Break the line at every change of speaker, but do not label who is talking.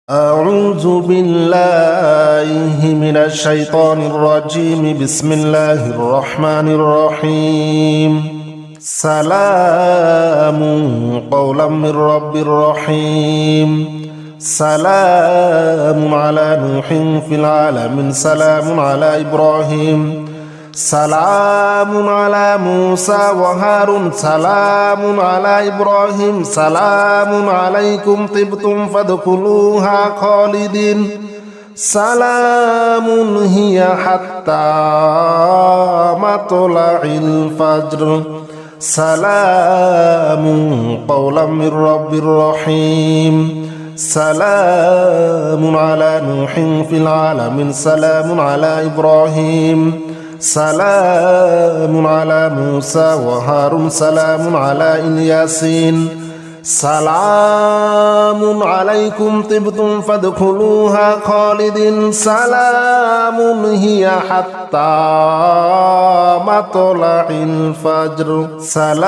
أعوذ بالله من الشيطان الرجيم بسم الله الرحمن الرحيم سلام قولا من رب رحيم سلام على نوح في العالمين سلام على إبراهيم سلام على موسى وهارون سلام على إبراهيم سلام عليكم طبتم فادخلوها خالدين سلام هي حتى مطلع الفجر سلام قولا من رب رحيم سلام على نوح في العالمين سلام على إبراهيم سلام على موسى وهارون سلام على الياسين سلام عليكم طبتم فادخلوها خالدين سلام هي حتى مطلع الفجر سلام